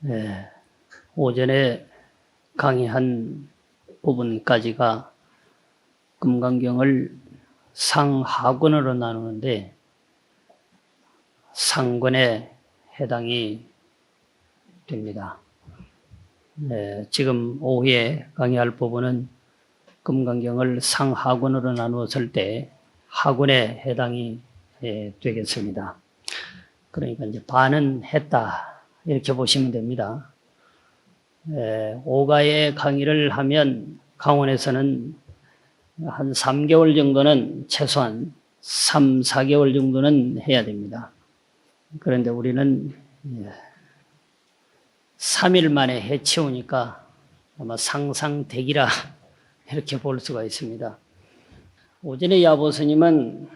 예, 오전에 강의한 부분까지가 금강경을 상하권으로 나누는데 상권에 해당이 됩니다. 지금 오후에 강의할 부분은 금강경을 상하권으로 나누었을 때 하권에 해당이 되겠습니다. 그러니까 이제 반은 했다 이렇게 보시면 됩니다. 오가의 강의를 하면 강원에서는 한 3개월 정도는 최소한 3, 4개월 정도는 해야 됩니다. 그런데 우리는 3일 만에 해치우니까 아마 상상대기라 이렇게 볼 수가 있습니다. 오전에 야보 스님은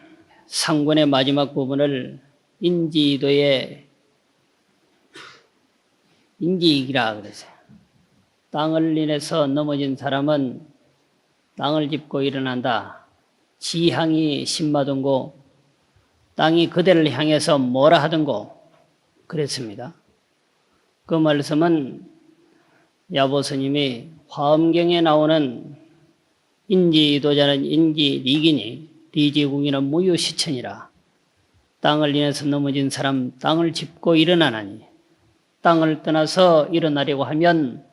상권의 마지막 부분을 인지도의 인기이기라 그러세요. 땅을 인해서 넘어진 사람은 땅을 짚고 일어난다. 지향이 신마든고 땅이 그대를 향해서 뭐라 하든고 그랬습니다. 그 말씀은 야보 스님이 화엄경에 나오는 인지도자는 인지리기니 리지국이는 무유시천이라. 땅을 인해서 넘어진 사람 땅을 짚고 일어나나니 땅을 떠나서 일어나려고 하면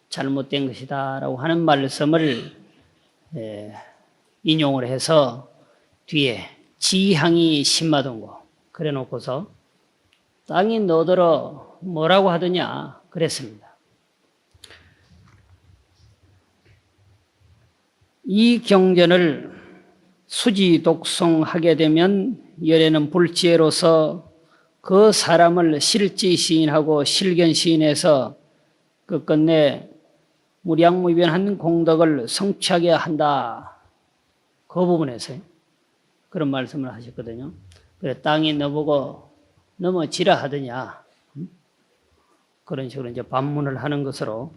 잘못된 것이다 라고 하는 말씀을 인용을 해서 뒤에 지향이 심하던고 그래 놓고서 땅이 너더러 뭐라고 하더냐 그랬습니다. 이 경전을 수지 독송하게 되면 열애는 불지혜로서 그 사람을 실지 시인하고 실견 시인해서 끝끝내 무량무변한 공덕을 성취하게 한다. 그 부분에서 그런 말씀을 하셨거든요. 그래 땅이 너보고 넘어지라 하더냐. 그런 식으로 이제 반문을 하는 것으로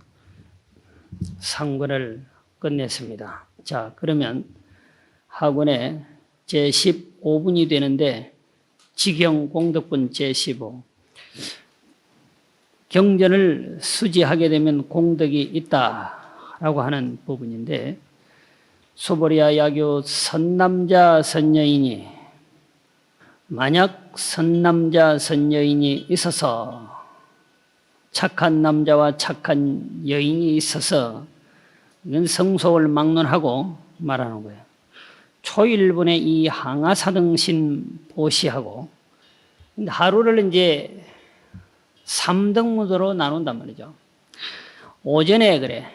상권을 끝냈습니다. 자, 그러면 학원에 제15분이 되는데 지경 공덕분 제15 경전을 수지하게 되면 공덕이 있다라고 하는 부분인데 소보리아 야교 선남자 선여인이 만약 선남자 선여인이 있어서 착한 남자와 착한 여인이 있어서 이건 성속을 막론하고 말하는 거예요. 초일분의 이 항아사등신 보시하고 하루를 이제 3등분으로 나눈단 말이죠. 오전에 그래.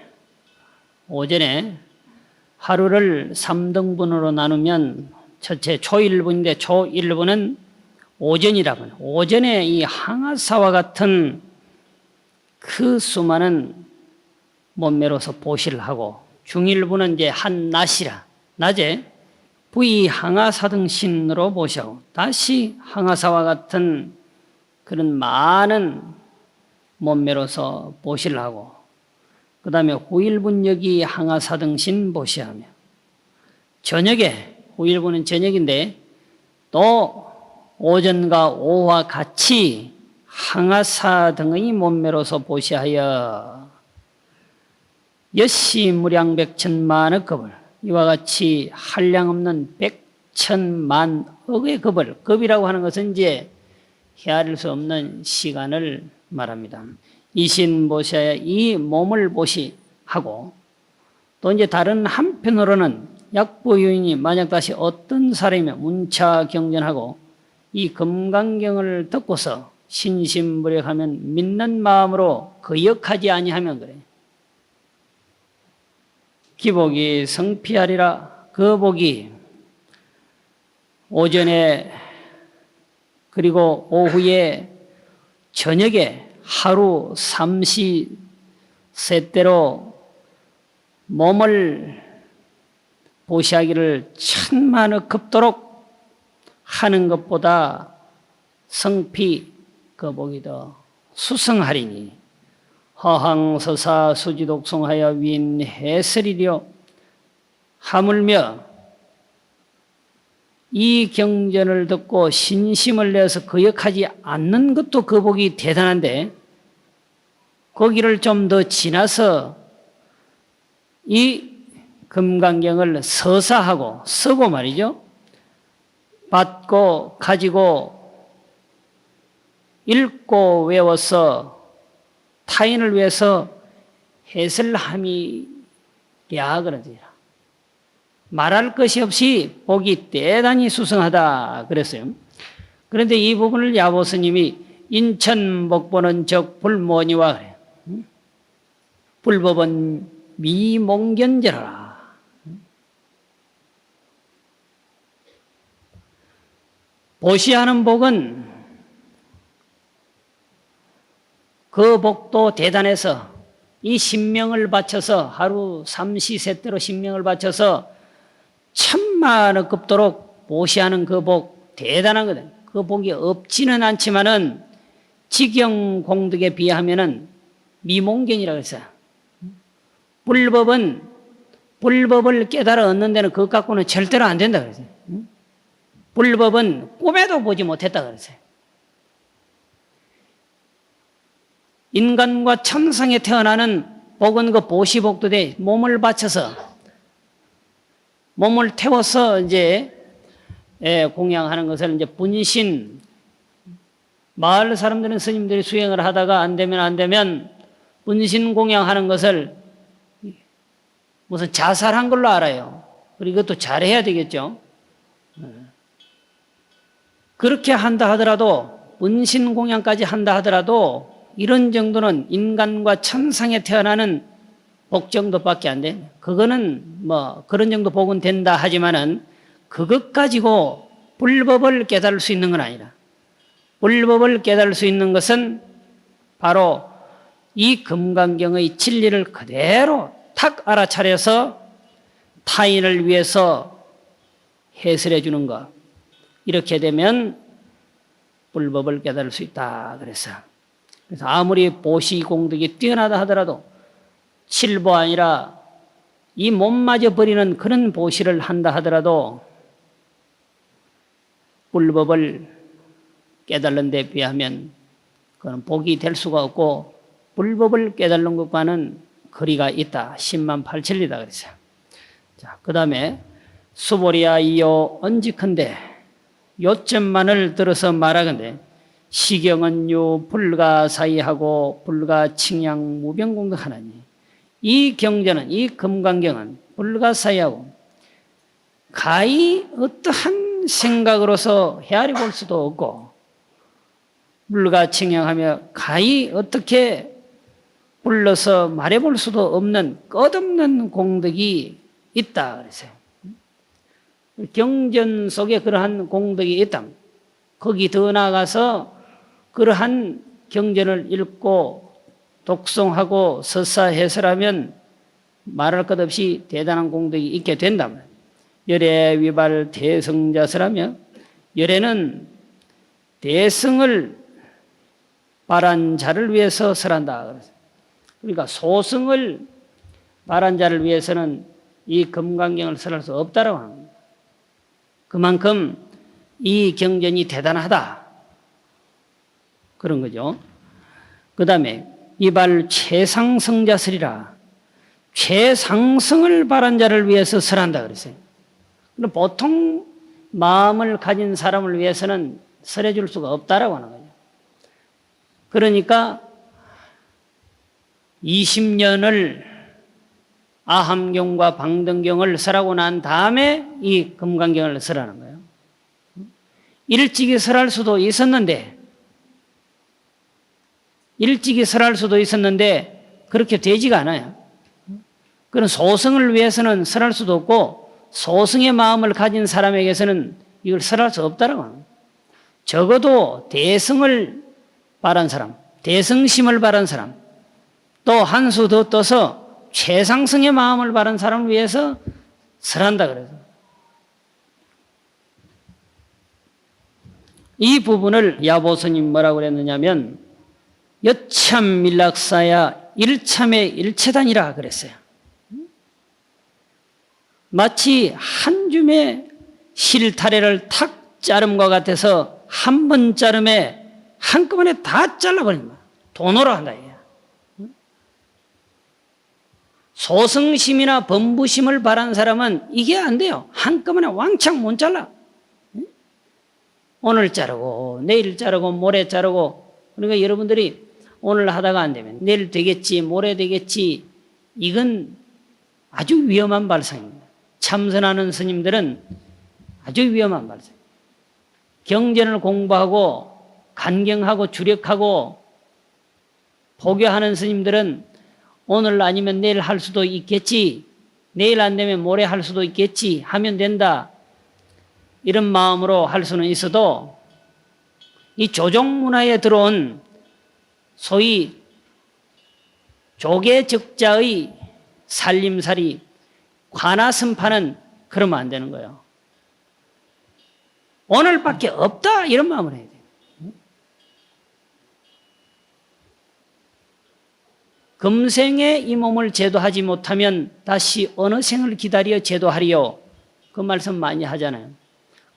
오전에 하루를 3등분으로 나누면 첫째 초일분인데 초일분은 오전이라고 해요. 오전에 이 항아사와 같은 그 수많은 몸매로서 보시를 하고 중일분은 이제 한낮이라 낮에 부이 항아사등신으로 보시하고 다시 항아사와 같은 그런 많은 몸매로서 보시를 하고 그 다음에 후일분역이 항아사등신 보시하며 저녁에 후일분은 저녁인데 또 오전과 오후와 같이 항아사등의 몸매로서 보시하여 여시무량백천만의 겁을 이와 같이 한량없는 백천만억의 겁을 겁이라고 하는 것은 이제 헤아릴 수 없는 시간을 말합니다. 이신 보시하여 이 몸을 보시하고 또 이제 다른 한편으로는 약부유인이 만약 다시 어떤 사람이 문차 경전하고 이 금강경을 듣고서 신심무력하면 믿는 마음으로 거역하지 아니하면 그래. 기복이 성피하리라. 그 복이 오전에 그리고 오후에 저녁에 하루 삼시세대로 몸을 보시하기를 천만의 급도록 하는 것보다 성피 그 복이 더 수성하리니 허항서사 수지독송하여 윈해설이려 하물며 이 경전을 듣고 신심을 내어서 거역하지 않는 것도 그 복이 대단한데 거기를 좀 더 지나서 이 금강경을 서사하고 쓰고 말이죠. 받고 가지고 읽고 외워서 타인을 위해서 해설함이랴 그러더라. 말할 것이 없이 복이 대단히 수승하다 그랬어요. 그런데 이 부분을 야보스님이 인천 목보는 적 불모니와 그래요. 불법은 미몽견제라. 보시하는 복은 그 복도 대단해서 이 신명을 바쳐서 하루 삼시세때로 신명을 바쳐서 천만억 급도록 보시하는 그 복 대단한 거든. 그 복이 없지는 않지만은 직영 공덕에 비하면은 미몽견이라고 했어요. 불법을 깨달아 얻는 데는 그것 갖고는 절대로 안 된다 그랬어요. 불법은 꿈에도 보지 못했다 그랬어요. 인간과 천상에 태어나는 복은 그 보시복도 돼 몸을 바쳐서 몸을 태워서 이제 공양하는 것을 이제 분신 마을 사람들은 스님들이 수행을 하다가 안 되면 분신 공양하는 것을 무슨 자살한 걸로 알아요. 그리고 이것도 잘해야 되겠죠. 그렇게 한다 하더라도 분신 공양까지 한다 하더라도 이런 정도는 인간과 천상에 태어나는 복 정도밖에 안 돼. 그거는 뭐 그런 정도 복은 된다 하지만은 그것 가지고 불법을 깨달을 수 있는 건 아니라 불법을 깨달을 수 있는 것은 바로 이 금강경의 진리를 그대로 탁 알아차려서 타인을 위해서 해설해 주는 것. 이렇게 되면 불법을 깨달을 수 있다 그랬어요. 그래서 아무리 보시 공덕이 뛰어나다 하더라도 칠보 아니라 이 몸마저 버리는 그런 보시를 한다 하더라도 불법을 깨달는 데 비하면 그건 복이 될 수가 없고 불법을 깨달는 것과는 거리가 있다. 10만 8천리다 그랬어요. 자, 그 다음에 수보리야 이요 언지컨대 요점만을 들어서 말하건대 시경은 유 불가사의하고 불가칭양 무병공덕하나니 이 경전은 이 금강경은 불가사의하고 가히 어떠한 생각으로서 헤아려 볼 수도 없고 불가칭양하며 가히 어떻게 불러서 말해볼 수도 없는 끝없는 공덕이 있다 그랬어요. 경전 속에 그러한 공덕이 있다. 거기 더 나아가서 그러한 경전을 읽고 독송하고 서사 해설하면 말할 것 없이 대단한 공덕이 있게 된다. 열애 위발 대성자설하며 열애는 대성을 바란 자를 위해서 설한다 그랬어요. 그러니까 소승을 바란 자를 위해서는 이 금강경을 설할 수 없다라고 하는 겁니다. 그만큼 이 경전이 대단하다. 그런 거죠. 그 다음에 이발 최상승자설이라 최상승을 바란 자를 위해서 설한다 그랬어요. 그럼 보통 마음을 가진 사람을 위해서는 설해 줄 수가 없다라고 하는 거죠. 그러니까 20년을 아함경과 방등경을 설하고 난 다음에 이 금강경을 설하는 거예요. 일찍이 설할 수도 있었는데 그렇게 되지가 않아요. 그런 소승을 위해서는 설할 수도 없고 소승의 마음을 가진 사람에게서는 이걸 설할 수 없다라고 합니다. 적어도 대승을 바란 사람, 대승심을 바란 사람, 또 한 수 더 떠서 최상승의 마음을 바란 사람을 위해서 설한다 그래서 이 부분을 야보스님 뭐라고 그랬느냐면 여참 밀락사야 일참의 일체단이라 그랬어요. 마치 한 줌의 실타래를 탁 자름과 같아서 한 번 자름에 한꺼번에 다 잘라버린다. 도노라 한다. 소승심이나 범부심을 바란 사람은 이게 안 돼요. 한꺼번에 왕창 못 잘라. 오늘 자르고 내일 자르고 모레 자르고. 그러니까 여러분들이 오늘 하다가 안 되면 내일 되겠지 모레 되겠지, 이건 아주 위험한 발상입니다. 참선하는 스님들은 아주 위험한 발상. 경전을 공부하고 간경하고 주력하고 포교하는 스님들은 오늘 아니면 내일 할 수도 있겠지, 내일 안 되면 모레 할 수도 있겠지, 하면 된다, 이런 마음으로 할 수는 있어도 이 조종문화에 들어온 소위 조계적자의 살림살이 관아선파는 그러면 안 되는 거예요. 오늘밖에 없다 이런 마음을 해야 돼요. 금생에 이 몸을 제도하지 못하면 다시 어느 생을 기다려 제도하리요. 그 말씀 많이 하잖아요.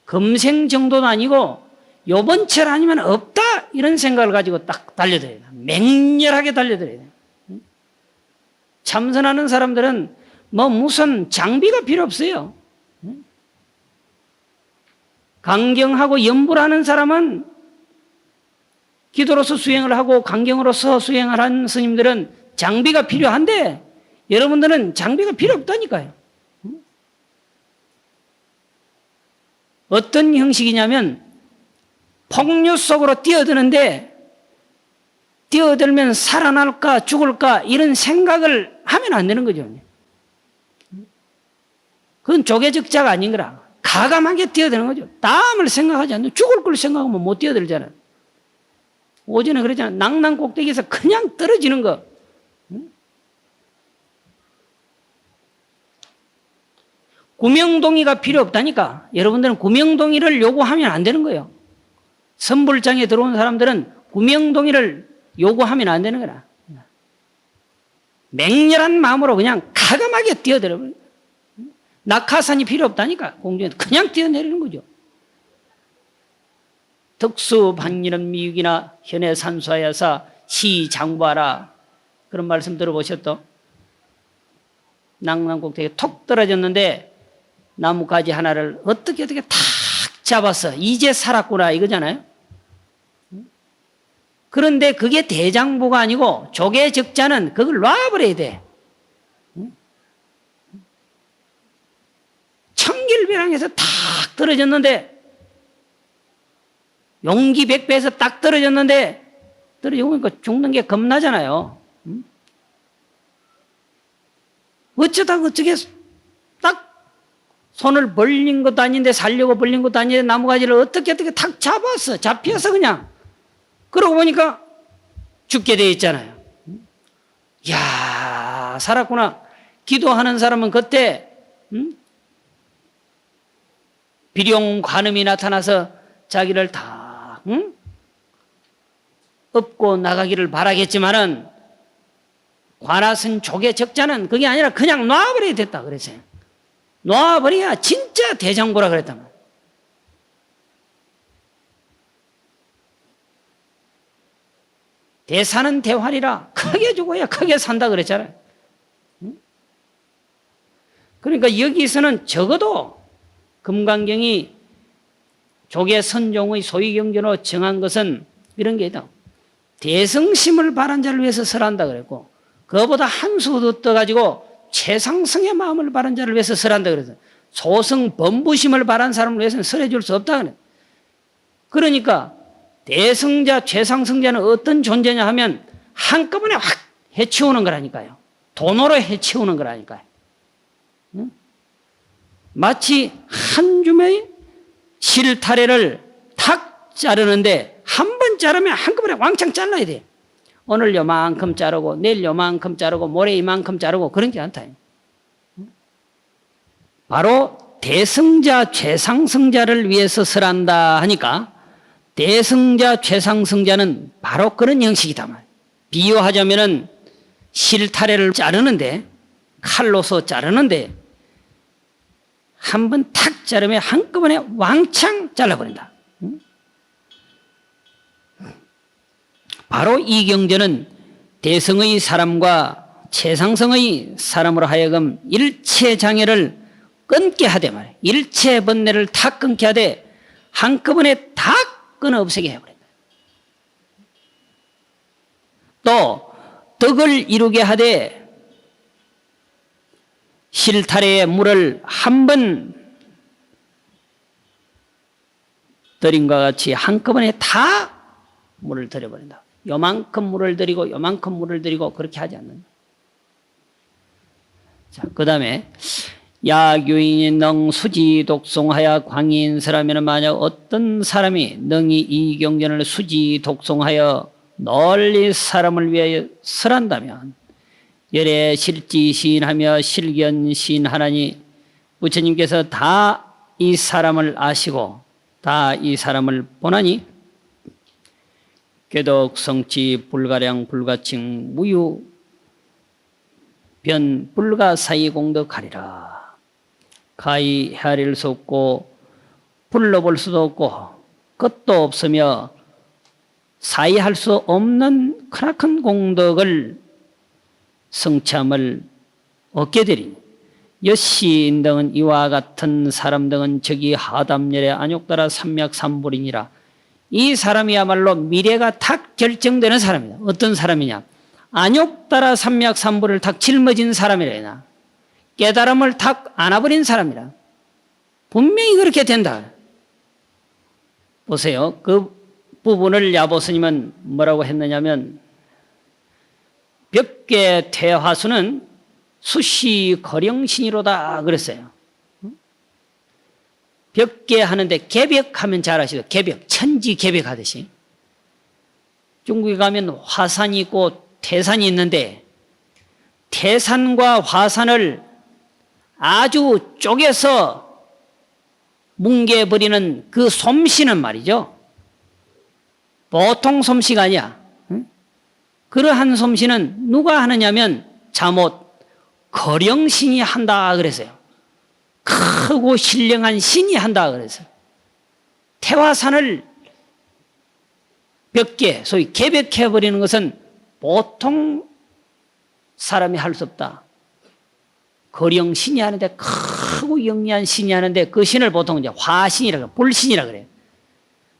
금생 정도는 아니고 요번 철 아니면 없다 이런 생각을 가지고 딱 달려들어야 돼요. 맹렬하게 달려들어야 돼요. 참선하는 사람들은 뭐 무슨 장비가 필요 없어요. 강경하고 염불하는 사람은 기도로서 수행을 하고 강경으로서 수행을 한 스님들은 장비가 필요한데 여러분들은 장비가 필요 없다니까요. 어떤 형식이냐면 폭류 속으로 뛰어드는데 뛰어들면 살아날까 죽을까 이런 생각을 하면 안 되는 거죠. 그건 조계적자가 아닌 거라. 가감하게 뛰어드는 거죠. 다음을 생각하지 않는, 죽을 걸 생각하면 못 뛰어들잖아요. 오전에 그러잖아요. 낭낭 꼭대기에서 그냥 떨어지는 거. 구명동의가 필요 없다니까. 여러분들은 구명동의를 요구하면 안 되는 거예요. 선불장에 들어온 사람들은 구명동의를 요구하면 안 되는 거라. 맹렬한 마음으로 그냥 가감하게 뛰어들어. 낙하산이 필요 없다니까. 공중에 그냥 뛰어내리는 거죠. 덕수 반일은 미육이나 현해 산수하여사 시장부하라. 그런 말씀 들어보셨죠? 낭낭꼭대기에 톡 떨어졌는데 나뭇가지 하나를 어떻게 탁 잡았어. 이제 살았구나 이거잖아요. 그런데 그게 대장부가 아니고 조계적자는 그걸 놔버려야 돼. 청길배랑에서 탁 떨어졌는데 용기 백배에서 딱 떨어졌는데 떨어지고 죽는 게 겁나잖아요. 어쩌다가 어떻게 딱 손을 벌린 것도 아닌데 살려고 벌린 것도 아닌데 나무가지를 어떻게 탁 잡았어. 잡혀서 그냥. 그러고 보니까 죽게 돼 있잖아요. 이야, 살았구나. 기도하는 사람은 그때 비룡 관음이 나타나서 자기를 다 업고 나가기를 바라겠지만은 관아선 조계적자는 그게 아니라 그냥 놔버려야 됐다 그랬어요. 놔버려야 진짜 대장부라 그랬단 말이에요. 대사는 대활이라 크게 죽어야 크게 산다 그랬잖아요. 그러니까 여기서는 적어도 금강경이 조계선종의 소위경전으로 정한 것은 이런 게 있다. 대성심을 바란 자를 위해서 설한다 그랬고, 그거보다 한 수 더 떠가지고 최상승의 마음을 바란 자를 위해서 설한다 그랬어요. 소승 범부심을 바란 사람을 위해서는 설해 줄 수 없다 그래. 그러니까 대승자, 최상승자는 어떤 존재냐 하면 한꺼번에 확 해치우는 거라니까요. 돈으로 해치우는 거라니까요. 응? 마치 한 줌의 실타래를 탁 자르는데 한 번 자르면 한꺼번에 왕창 잘라야 돼. 오늘 요만큼 자르고 내일 요만큼 자르고 모레 이만큼 자르고 그런 게 않다. 바로 대승자, 최상승자를 위해서 설한다 하니까 대승자, 최상승자는 바로 그런 형식이다. 비유하자면은 실타래를 자르는데 칼로서 자르는데 한 번 탁 자르면 한꺼번에 왕창 잘라버린다. 바로 이 경전은 대성의 사람과 최상성의 사람으로 하여금 일체 장애를 끊게 하되 말이에요. 일체 번뇌를 다 끊게 하되 한꺼번에 다 끊어 없애게 해버린다. 또 덕을 이루게 하되 실타래에 물을 한 번 들인과 같이 한꺼번에 다 물을 들여버린다. 요만큼 물을 들이고 요만큼 물을 들이고 그렇게 하지 않는다. 자, 그 다음에 야교인이 능 수지 독송하여 광인설하면 만약 어떤 사람이 능히 이 경전을 수지 독송하여 널리 사람을 위하여 설한다면 열애 실지 시인하며 실견 시인하나니 부처님께서 다 이 사람을 아시고 다 이 사람을 보나니 궤덕 성치 불가량 불가칭 무유 변 불가사의 공덕하리라. 가히 헤아릴 수 없고 불러볼 수도 없고 끝도 없으며 사이할 수 없는 크나큰 공덕을 성참을 얻게 되리니 여시인 등은 이와 같은 사람 등은 저기 하담열의 안욕따라 삼맥삼불이니라. 이 사람이야말로 미래가 탁 결정되는 사람이다. 어떤 사람이냐? 안욕따라 삼맥삼불을 탁 짊어진 사람이라. 깨달음을 탁 안아버린 사람이라. 분명히 그렇게 된다. 보세요. 그 부분을 야보스님은 뭐라고 했느냐면 벽계 퇴화수는 수시 거령신이로다 그랬어요. 벽계 하는데 개벽하면 잘 아시죠? 개벽, 천지 개벽하듯이. 중국에 가면 화산이 있고 태산이 있는데 태산과 화산을 아주 쪼개서 뭉개버리는 그 솜씨는 말이죠. 보통 솜씨가 아니야. 그러한 솜씨는 누가 하느냐면 잠옷 거령신이 한다 그랬어요. 크고 신령한 신이 한다 그랬어요. 태화산을 벽계, 소위 개벽해버리는 것은 보통 사람이 할 수 없다. 거령신이 하는데 크고 영리한 신이 하는데 그 신을 보통 이제 화신이라 그래요. 불신이라 그래요.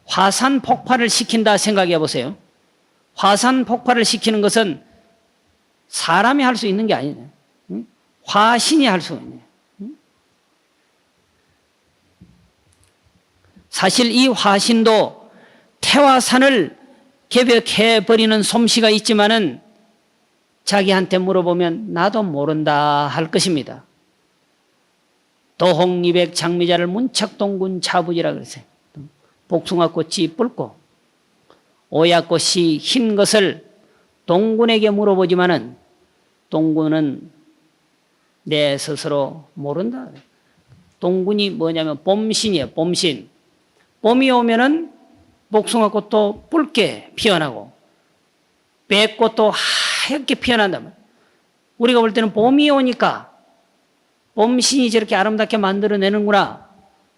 화산 폭발을 시킨다 생각해 보세요. 화산 폭발을 시키는 것은 사람이 할 수 있는 게 아니네. 화신이 할 수 있네. 사실 이 화신도 태화산을 개벽해버리는 솜씨가 있지만은 자기한테 물어보면 나도 모른다 할 것입니다. 도홍이백 장미자를 문착동군 차부지라 그랬어요. 복숭아꽃이 붉고 오야꽃이 흰 것을 동군에게 물어보지만은 동군은 내 스스로 모른다. 동군이 뭐냐면 봄신이에요. 봄신. 봄이 오면은 복숭아꽃도 붉게 피어나고 백꽃도 하얗게 피어난다. 우리가 볼 때는 봄이 오니까 봄신이 저렇게 아름답게 만들어내는구나.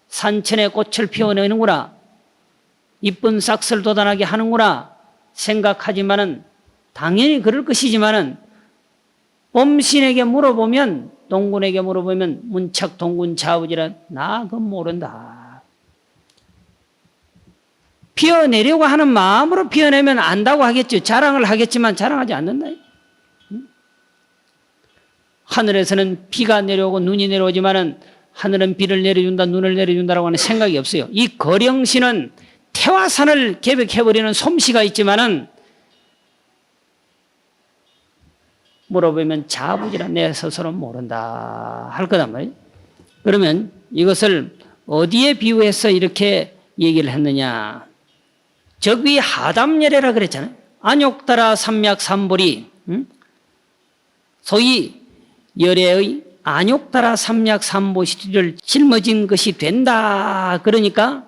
산천에 꽃을 피워내는구나. 이쁜 싹을 돋아나게 하는구나 생각하지만은 당연히 그럴 것이지만은 봄신에게 물어보면 동군에게 물어보면 문착 동군 자부지라 나 그건 모른다. 피어내려고 하는 마음으로 피어내면 안다고 하겠죠. 자랑을 하겠지만 자랑하지 않는다. 하늘에서는 비가 내려오고 눈이 내려오지만은 하늘은 비를 내려준다 눈을 내려준다라고 하는 생각이 없어요. 이 거령신은 태화산을 개벽해버리는 솜씨가 있지만은 물어보면 자부지라 내 스스로 모른다 할 거단 말이에요. 그러면 이것을 어디에 비유해서 이렇게 얘기를 했느냐. 저기 하담열애라 그랬잖아요. 안욕따라 삼맥삼불이 소위 열애의 안욕따라 삼맥삼보시를 짊어진 것이 된다. 그러니까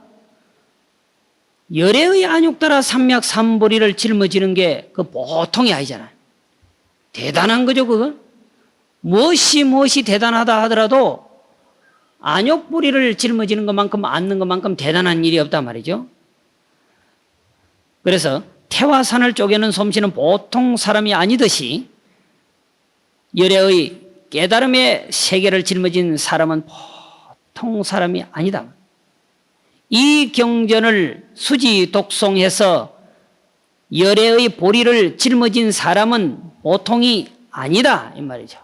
열애의 안욕따라 삼맥삼보리를 짊어지는 게 그 보통이 아니잖아요. 대단한 거죠, 그거? 무엇이 대단하다 하더라도 안욕부리를 짊어지는 것만큼 안는 것만큼 대단한 일이 없단 말이죠. 그래서 태화산을 쪼개는 솜씨는 보통 사람이 아니듯이 열애의 깨달음의 세계를 짊어진 사람은 보통 사람이 아니다. 이 경전을 수지 독송해서 열애의 보리를 짊어진 사람은 보통이 아니다 이 말이죠.